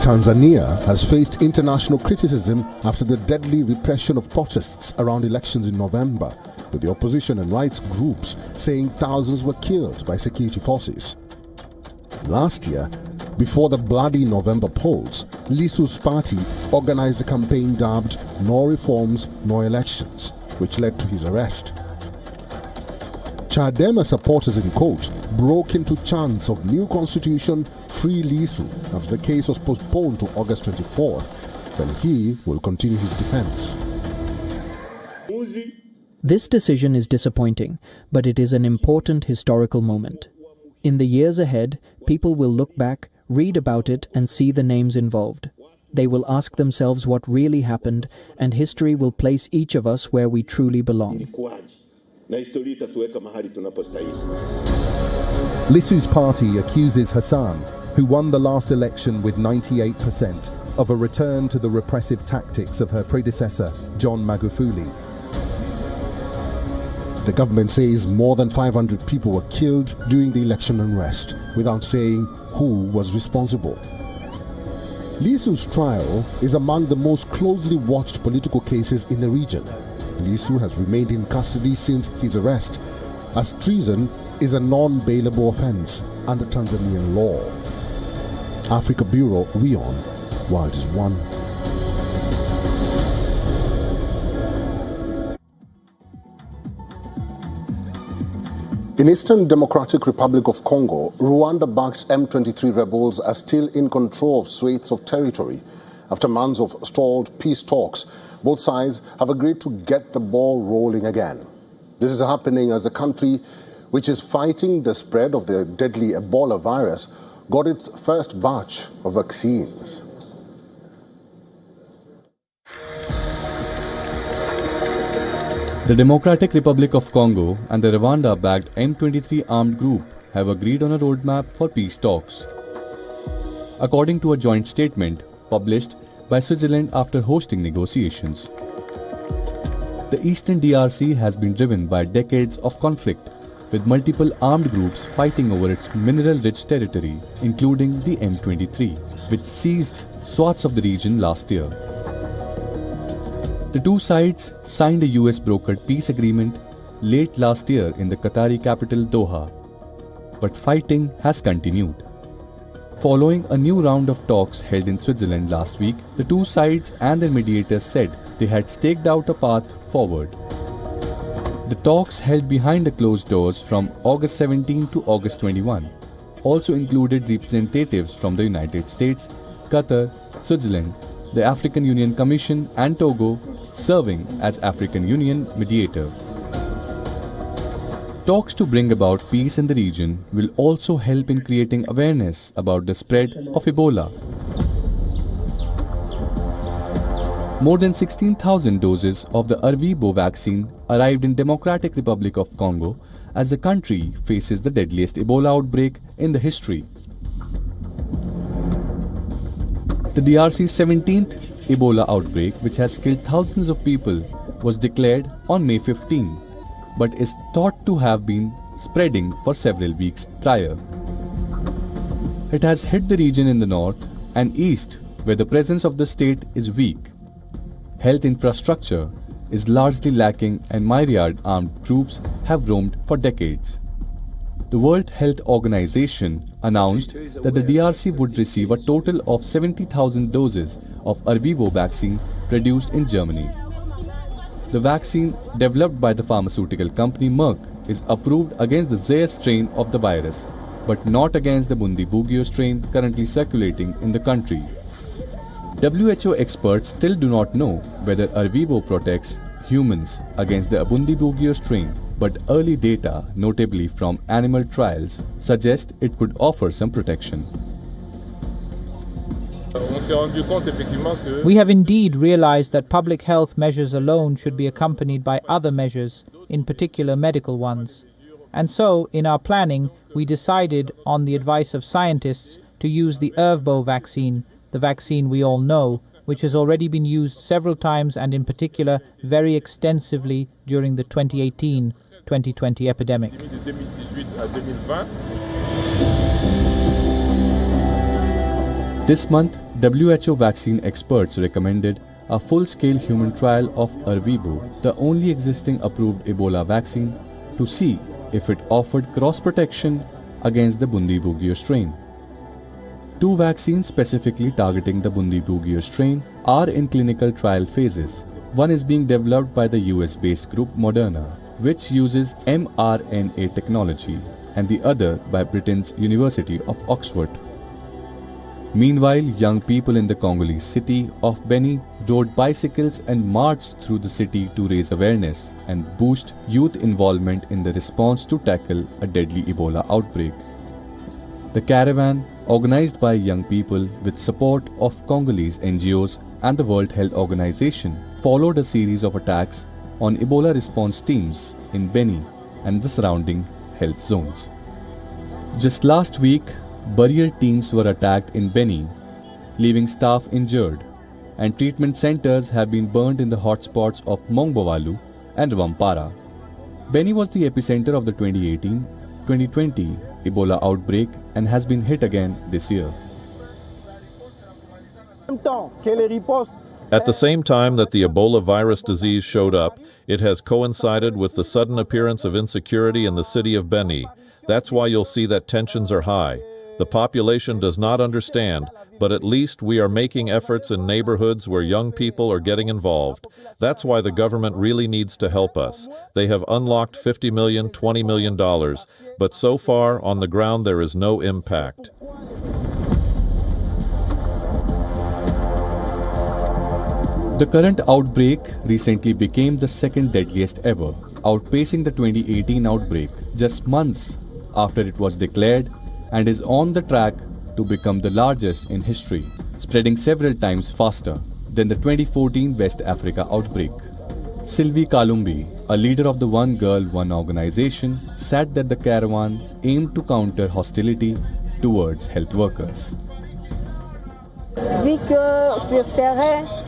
Tanzania has faced international criticism after the deadly repression of protests around elections in November, with the opposition and rights groups saying thousands were killed by security forces. Last year, before the bloody November polls, Lissu's party organized a campaign dubbed "No Reforms, No Elections," which led to his arrest. Chadema supporters in court broke into chants of "New Constitution, Free Lissu" after the case was postponed to August 24th, when he will continue his defense. This decision is disappointing, but it is an important historical moment. In the years ahead, people will look back, read about it, and see the names involved. They will ask themselves what really happened, and history will place each of us where we truly belong. Lissu's party accuses Hassan, who won the last election with 98%, of a return to the repressive tactics of her predecessor, John Magufuli. The government says more than 500 people were killed during the election unrest, without saying who was responsible. Lissu's trial is among the most closely watched political cases in the region. Lissu has remained in custody since his arrest, as treason is a non-bailable offense under Tanzanian law. Africa Bureau, WION, World is One. In Eastern Democratic Republic of Congo, Rwanda-backed M23 rebels are still in control of swathes of territory. After months of stalled peace talks, both sides have agreed to get the ball rolling again. This is happening as the country, which is fighting the spread of the deadly Ebola virus, got its first batch of vaccines. The Democratic Republic of Congo and the Rwanda-backed M23 armed group have agreed on a roadmap for peace talks. According to a joint statement published by Switzerland after hosting negotiations, the Eastern DRC has been driven by decades of conflict, with multiple armed groups fighting over its mineral-rich territory, including the M23, which seized swaths of the region last year. The two sides signed a US-brokered peace agreement late last year in the Qatari capital Doha, but fighting has continued. Following a new round of talks held in Switzerland last week, the two sides and their mediators said they had staked out a path forward. The talks held behind the closed doors from August 17 to August 21 also included representatives from the United States, Qatar, Switzerland, the African Union Commission and Togo serving as African Union mediator. Talks to bring about peace in the region will also help in creating awareness about the spread of Ebola. More than 16,000 doses of the Ervebo vaccine arrived in Democratic Republic of Congo as the country faces the deadliest Ebola outbreak in the history. The DRC's 17th Ebola outbreak, which has killed thousands of people, was declared on May 15, but is thought to have been spreading for several weeks prior. It has hit the region in the north and east, where the presence of the state is weak. Health infrastructure is largely lacking and myriad armed groups have roamed for decades. The World Health Organization announced that the DRC would receive a total of 70,000 doses of Ervebo vaccine produced in Germany. The vaccine, developed by the pharmaceutical company Merck, is approved against the Zaire strain of the virus, but not against the Bundibugyo strain currently circulating in the country. WHO experts still do not know whether Ervebo protects humans against the Bundibugyo strain, but early data, notably from animal trials, suggest it could offer some protection. We have indeed realized that public health measures alone should be accompanied by other measures, in particular medical ones. And so, in our planning, we decided, on the advice of scientists, to use the Ervebo vaccine, the vaccine we all know, which has already been used several times and in particular very extensively during the 2018-2020 epidemic. This month, WHO vaccine experts recommended a full-scale human trial of Ervebo, the only existing approved Ebola vaccine, to see if it offered cross-protection against the Bundibugyo strain. 2 vaccines specifically targeting the Bundibugyo strain are in clinical trial phases. One is being developed by the US-based group Moderna, which uses mRNA technology, and the other by Britain's University of Oxford. Meanwhile, young people in the Congolese city of Beni rode bicycles and marched through the city to raise awareness and boost youth involvement in the response to tackle a deadly Ebola outbreak. The caravan, organized by young people with support of Congolese NGOs and the World Health Organization, followed a series of attacks on Ebola response teams in Beni and the surrounding health zones. Just last week, burial teams were attacked in Beni, leaving staff injured, and treatment centers have been burned in the hotspots of Mongbowalu and Vampara. Beni was the epicenter of the 2018-2020 Ebola outbreak and has been hit again this year. At the same time that the Ebola virus disease showed up, it has coincided with the sudden appearance of insecurity in the city of Beni. That's why you'll see that tensions are high. The population does not understand, but at least we are making efforts in neighborhoods where young people are getting involved. That's why the government really needs to help us. They have unlocked $50 million, $20 million, but so far, on the ground, there is no impact. The current outbreak recently became the second deadliest ever, outpacing the 2018 outbreak just months after it was declared, and is on the track to become the largest in history, spreading several times faster than the 2014 West Africa outbreak. Sylvie Kalumbi, a leader of the One Girl, One organization, said that the caravan aimed to counter hostility towards health workers.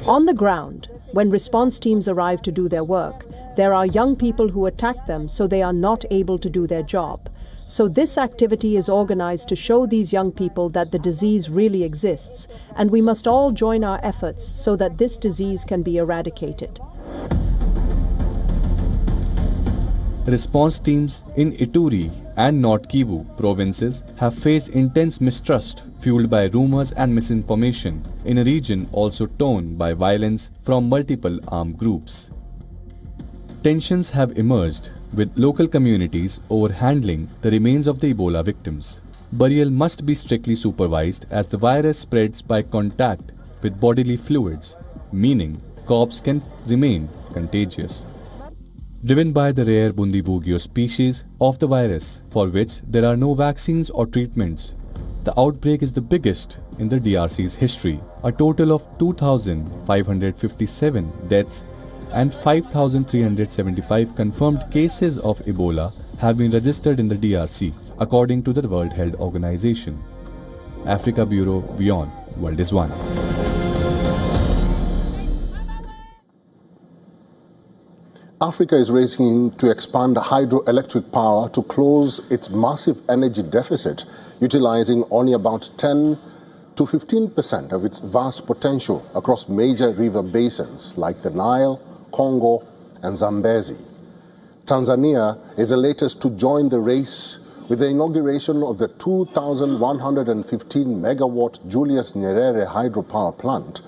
On the ground, when response teams arrive to do their work, there are young people who attack them so they are not able to do their job. So this activity is organized to show these young people that the disease really exists, and we must all join our efforts so that this disease can be eradicated. Response teams in Ituri and North Kivu provinces have faced intense mistrust fueled by rumors and misinformation in a region also torn by violence from multiple armed groups. Tensions have emerged with local communities over handling the remains of the Ebola victims. Burial must be strictly supervised as the virus spreads by contact with bodily fluids, meaning corpses can remain contagious. Driven by the rare Bundibugyo species of the virus, for which there are no vaccines or treatments, the outbreak is the biggest in the DRC's history. A total of 2,557 deaths and 5,375 confirmed cases of Ebola have been registered in the DRC, according to the World Health Organization. Africa Bureau, WION, World is One. Africa is racing to expand hydroelectric power to close its massive energy deficit, utilizing only about 10 to 15% of its vast potential across major river basins like the Nile, Congo, and Zambezi. Tanzania is the latest to join the race with the inauguration of the 2,115-megawatt Julius Nyerere hydropower plant,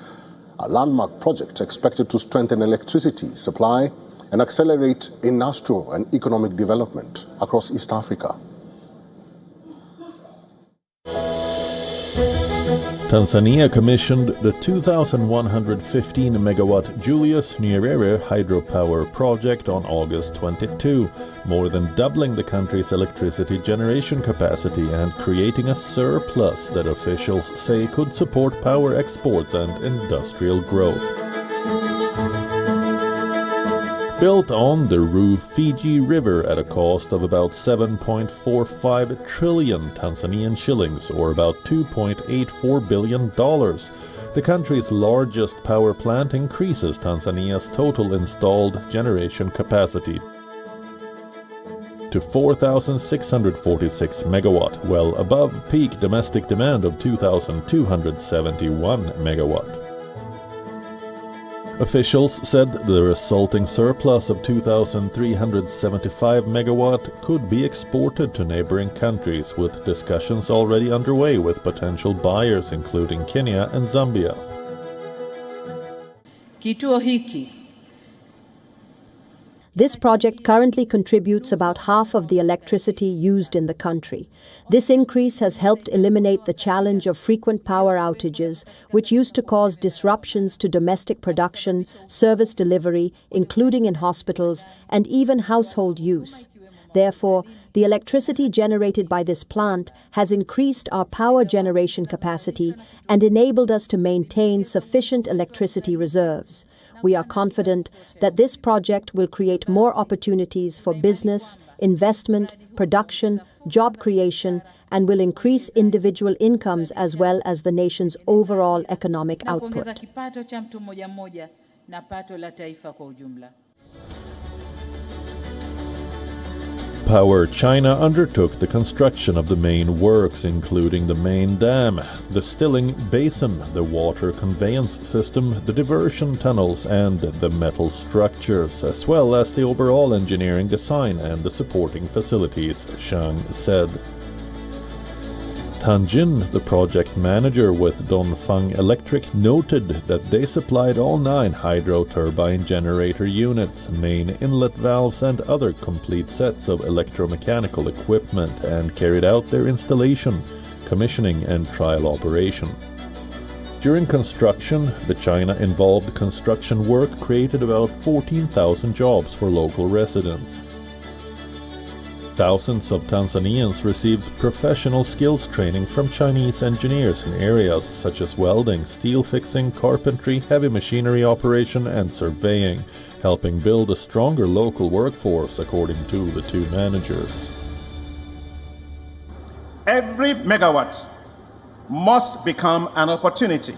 a landmark project expected to strengthen electricity supply and accelerate industrial and economic development across East Africa. Tanzania commissioned the 2,115-megawatt Julius Nyerere hydropower project on August 22, more than doubling the country's electricity generation capacity and creating a surplus that officials say could support power exports and industrial growth. Built on the Rufiji River at a cost of about 7.45 trillion Tanzanian shillings, or about $2.84 billion, the country's largest power plant increases Tanzania's total installed generation capacity. to 4,646 megawatt, well above peak domestic demand of 2,271 megawatt. Officials said the resulting surplus of 2,375 megawatt could be exported to neighboring countries, with discussions already underway with potential buyers including Kenya and Zambia. Kituo hiki. This project currently contributes about half of the electricity used in the country. This increase has helped eliminate the challenge of frequent power outages, which used to cause disruptions to domestic production, service delivery, including in hospitals, and even household use. Therefore, the electricity generated by this plant has increased our power generation capacity and enabled us to maintain sufficient electricity reserves. We are confident that this project will create more opportunities for business, investment, production, job creation, and will increase individual incomes as well as the nation's overall economic output. Power China undertook the construction of the main works, including the main dam, the stilling basin, the water conveyance system, the diversion tunnels, and the metal structures, as well as the overall engineering design and the supporting facilities, Zhang said. Tanjin, the project manager with Dongfang Electric, noted that they supplied all 9 hydro turbine generator units, main inlet valves, and other complete sets of electromechanical equipment, and carried out their installation, commissioning, and trial operation. During construction, the China-involved construction work created about 14,000 jobs for local residents. Thousands of Tanzanians received professional skills training from Chinese engineers in areas such as welding, steel fixing, carpentry, heavy machinery operation, and surveying, helping build a stronger local workforce, according to the 2 managers. Every megawatt must become an opportunity.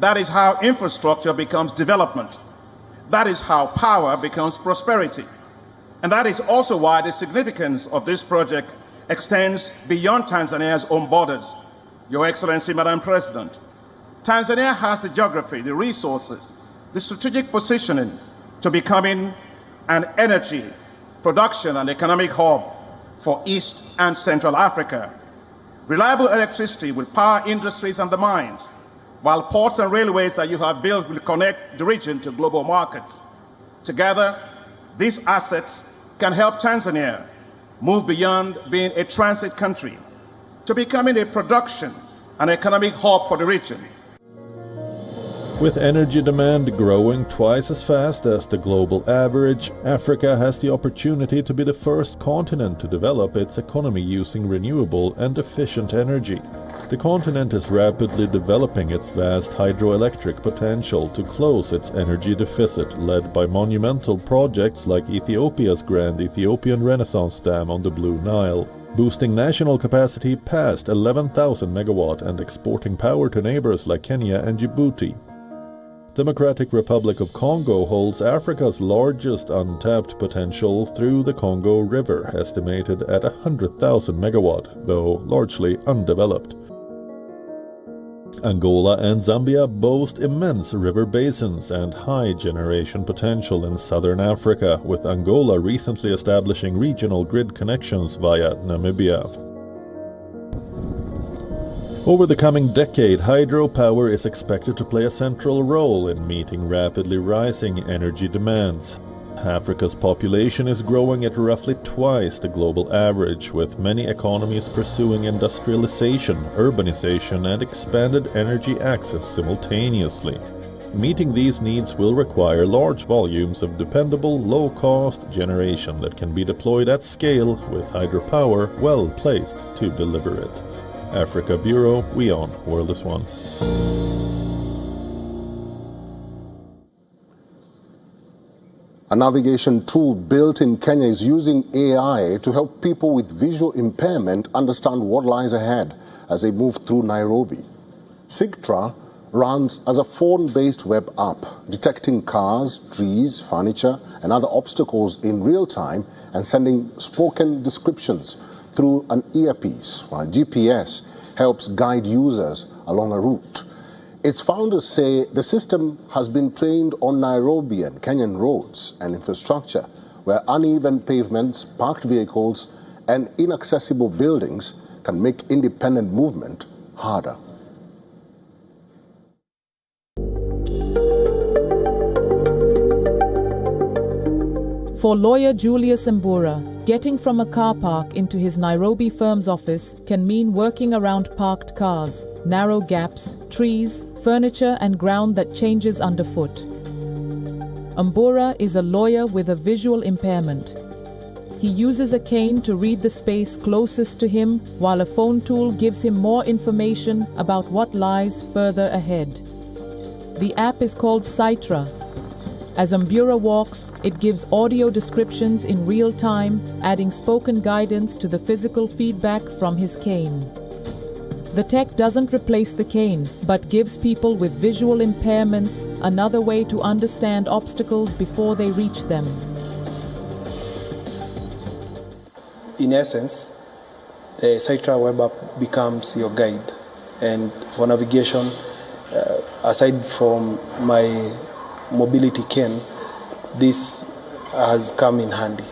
That is how infrastructure becomes development. That is how power becomes prosperity. And that is also why the significance of this project extends beyond Tanzania's own borders. Your Excellency, Madam President, Tanzania has the geography, the resources, the strategic positioning to becoming an energy, production, and economic hub for East and Central Africa. Reliable electricity will power industries and the mines, while ports and railways that you have built will connect the region to global markets. Together, these assets can help Tanzania move beyond being a transit country to becoming a production and economic hub for the region. With energy demand growing twice as fast as the global average, Africa has the opportunity to be the first continent to develop its economy using renewable and efficient energy. The continent is rapidly developing its vast hydroelectric potential to close its energy deficit, led by monumental projects like Ethiopia's Grand Ethiopian Renaissance Dam on the Blue Nile, boosting national capacity past 11,000 megawatt and exporting power to neighbors like Kenya and Djibouti. Democratic Republic of Congo holds Africa's largest untapped potential through the Congo River, estimated at 100,000 megawatt, though largely undeveloped. Angola and Zambia boast immense river basins and high generation potential in southern Africa, with Angola recently establishing regional grid connections via Namibia. Over the coming decade, hydropower is expected to play a central role in meeting rapidly rising energy demands. Africa's population is growing at roughly twice the global average, with many economies pursuing industrialization, urbanization, and expanded energy access simultaneously. Meeting these needs will require large volumes of dependable, low-cost generation that can be deployed at scale, with hydropower well placed to deliver it. Africa Bureau, WION, World is One. A navigation tool built in Kenya is using AI to help people with visual impairment understand what lies ahead as they move through Nairobi. Sigtra runs as a phone-based web app, detecting cars, trees, furniture, and other obstacles in real time and sending spoken descriptions through an earpiece, while GPS helps guide users along a route. Its founders say the system has been trained on Nairobi and Kenyan roads and infrastructure, where uneven pavements, parked vehicles, and inaccessible buildings can make independent movement harder. For lawyer Julius Mbura, getting from a car park into his Nairobi firm's office can mean working around parked cars, narrow gaps, trees, furniture and ground that changes underfoot. Mbura is a lawyer with a visual impairment. He uses a cane to read the space closest to him, while a phone tool gives him more information about what lies further ahead. The app is called Citra. As Mbura walks, it gives audio descriptions in real time, adding spoken guidance to the physical feedback from his cane. The tech doesn't replace the cane, but gives people with visual impairments another way to understand obstacles before they reach them. In essence, the Citra web app becomes your guide. And for navigation, aside from my mobility cane, this has come in handy.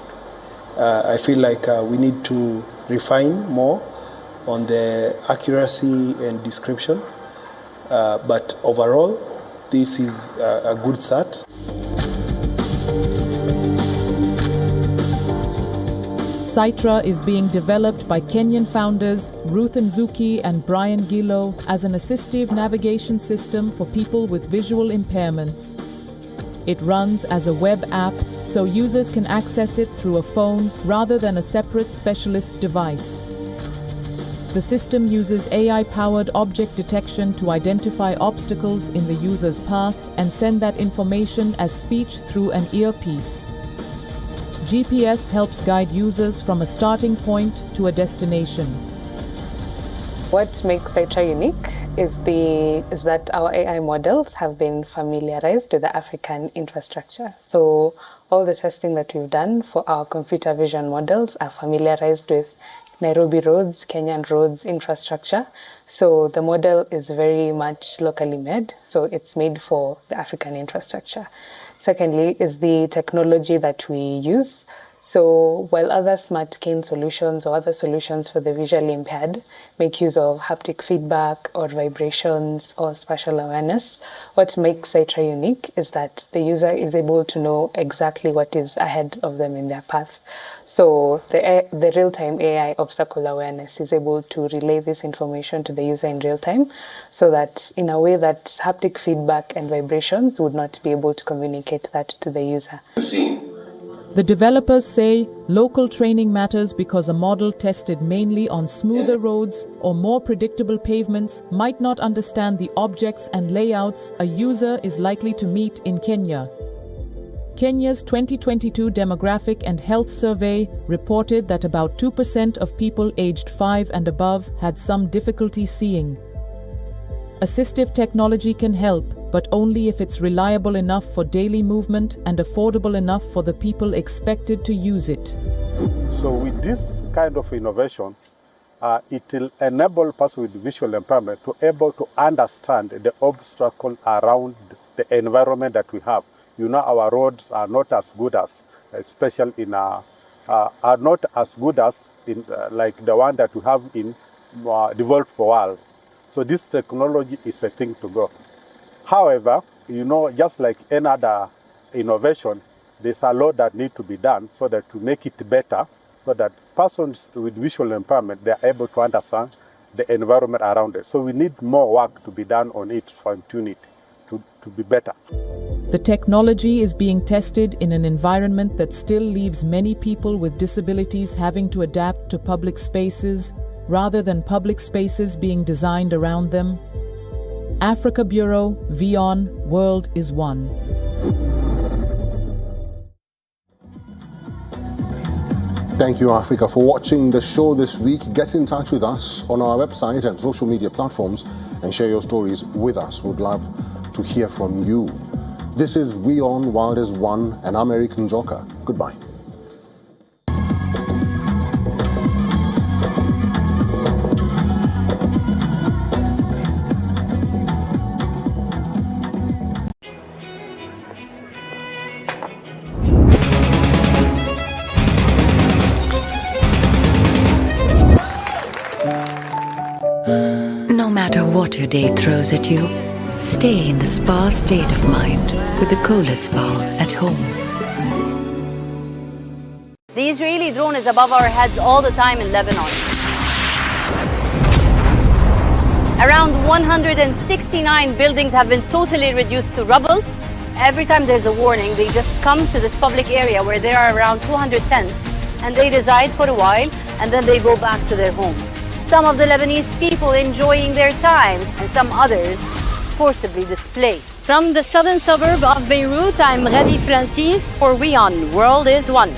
I feel like we need to refine more on the accuracy and description, but overall, this is a good start. Citra is being developed by Kenyan founders Ruth Nzuki and Brian Gillo as an assistive navigation system for people with visual impairments. It runs as a web app, so users can access it through a phone rather than a separate specialist device. The system uses AI-powered object detection to identify obstacles in the user's path and send that information as speech through an earpiece. GPS helps guide users from a starting point to a destination. What makes Citra unique is that our AI models have been familiarized with the African infrastructure. So all the testing that we've done for our computer vision models are familiarized with Nairobi roads, Kenyan roads infrastructure. So the model is very much locally made. So it's made for the African infrastructure. Secondly is the technology that we use. So while other smart cane solutions or other solutions for the visually impaired make use of haptic feedback or vibrations or spatial awareness, what makes Citra unique is that the user is able to know exactly what is ahead of them in their path. So the real-time AI obstacle awareness is able to relay this information to the user in real time, so that in a way that haptic feedback and vibrations would not be able to communicate that to the user. The developers say local training matters because a model tested mainly on smoother roads or more predictable pavements might not understand the objects and layouts a user is likely to meet in Kenya. Kenya's 2022 Demographic and Health Survey reported that about 2% of people aged 5 and above had some difficulty seeing. Assistive technology can help, but only if it's reliable enough for daily movement and affordable enough for the people expected to use it. So with this kind of innovation, it will enable persons with visual impairment to be able to understand the obstacle around the environment that we have. You know, our roads are not as good as, especially in are not as good as in like the one that we have in developed world. So this technology is a thing to go. However, you know, just like any other innovation, there's a lot that need to be done so that to make it better, so that persons with visual impairment, they are able to understand the environment around it. So we need more work to be done on it, fine-tune it to be better. The technology is being tested in an environment that still leaves many people with disabilities having to adapt to public spaces, rather than public spaces being designed around them. Africa Bureau, WION World is one. Thank you, Africa, for watching the show this week. Get in touch with us on our website and social media platforms and share your stories with us. We'd love to hear from you. This is WION World is One, and I'm Eric Njoka. Goodbye. No matter what your day throws at you, stay in the spa state of mind with the coolest spa at home. The Israeli drone is above our heads all the time in Lebanon. Around 169 buildings have been totally reduced to rubble. Every time there's a warning, they just come to this public area where there are around 200 tents, and they reside for a while, and then they go back to their homes. Some of the Lebanese people enjoying their times, and some others forcibly displaced. From the southern suburb of Beirut, I'm Radi Francis for WION World is One.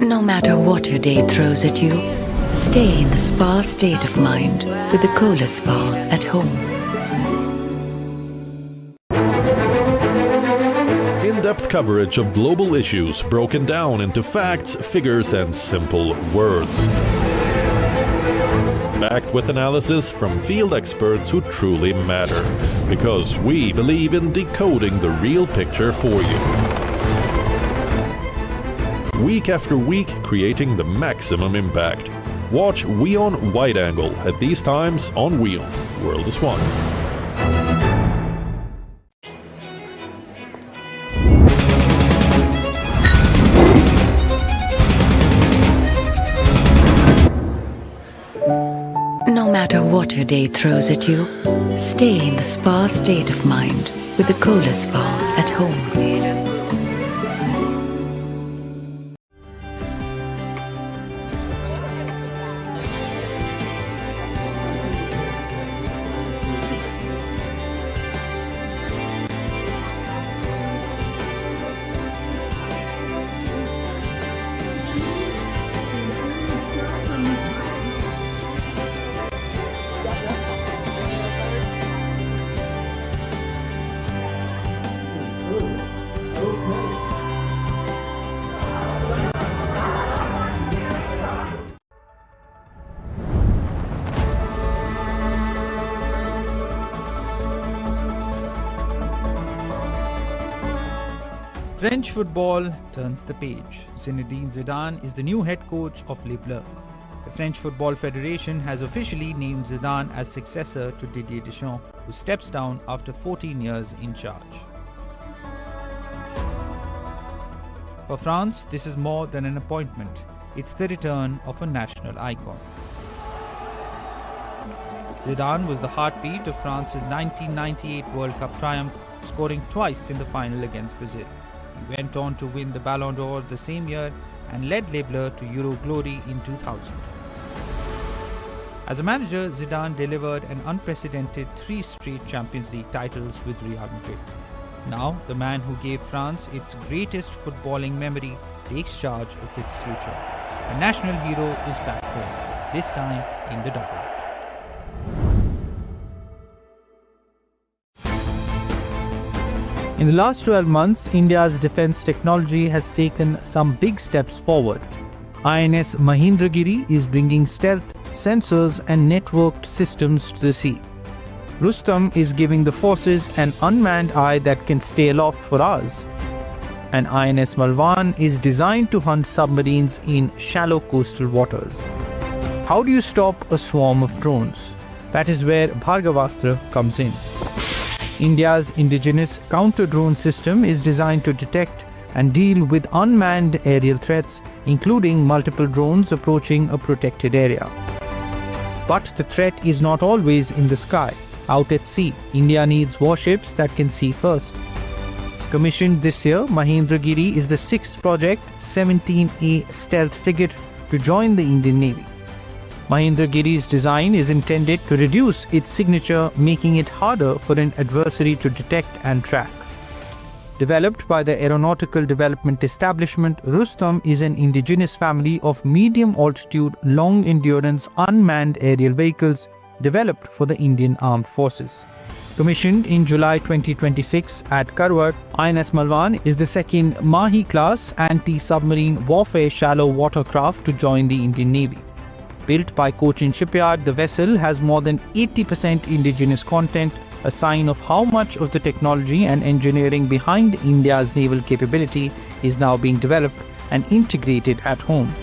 No matter what your day throws at you, stay in the spa state of mind with the coolest spa at home. In-depth coverage of global issues broken down into facts, figures, and simple words. Backed with analysis from field experts who truly matter, because we believe in decoding the real picture for you. Week after week, creating the maximum impact. Watch WION Wide Angle at these times on WION World is One. No matter what your day throws at you, stay in the spa state of mind with the coolest spa at home. French football turns the page. Zinedine Zidane is the new head coach of Les Bleus. The French Football Federation has officially named Zidane as successor to Didier Deschamps, who steps down after 14 years in charge. For France, this is more than an appointment. It's the return of a national icon. Zidane was the heartbeat of France's 1998 World Cup triumph, scoring twice in the final against Brazil. He went on to win the Ballon d'Or the same year and led Les Bleus to Euro glory in 2000. As a manager, Zidane delivered an unprecedented 3 straight Champions League titles with Real Madrid. Now, the man who gave France its greatest footballing memory takes charge of its future. A national hero is back home, this time in the dugout. In the last 12 months, India's defense technology has taken some big steps forward. INS Mahendragiri is bringing stealth, sensors and networked systems to the sea. Rustam is giving the forces an unmanned eye that can stay aloft for hours. And INS Malwan is designed to hunt submarines in shallow coastal waters. How do you stop a swarm of drones? That is where Bhargavastra comes in. India's indigenous counter-drone system is designed to detect and deal with unmanned aerial threats, including multiple drones approaching a protected area. But the threat is not always in the sky. Out at sea, India needs warships that can see first. Commissioned this year, Mahendragiri is the 6th Project 17A stealth frigate to join the Indian Navy. Mahendragiri's design is intended to reduce its signature, making it harder for an adversary to detect and track. Developed by the Aeronautical Development Establishment, Rustam is an indigenous family of medium-altitude, long-endurance unmanned aerial vehicles developed for the Indian Armed Forces. Commissioned in July 2026 at Karwar, INS Malwan is the second Mahi-class anti-submarine warfare shallow watercraft to join the Indian Navy. Built by Cochin Shipyard, the vessel has more than 80% indigenous content, a sign of how much of the technology and engineering behind India's naval capability is now being developed and integrated at home.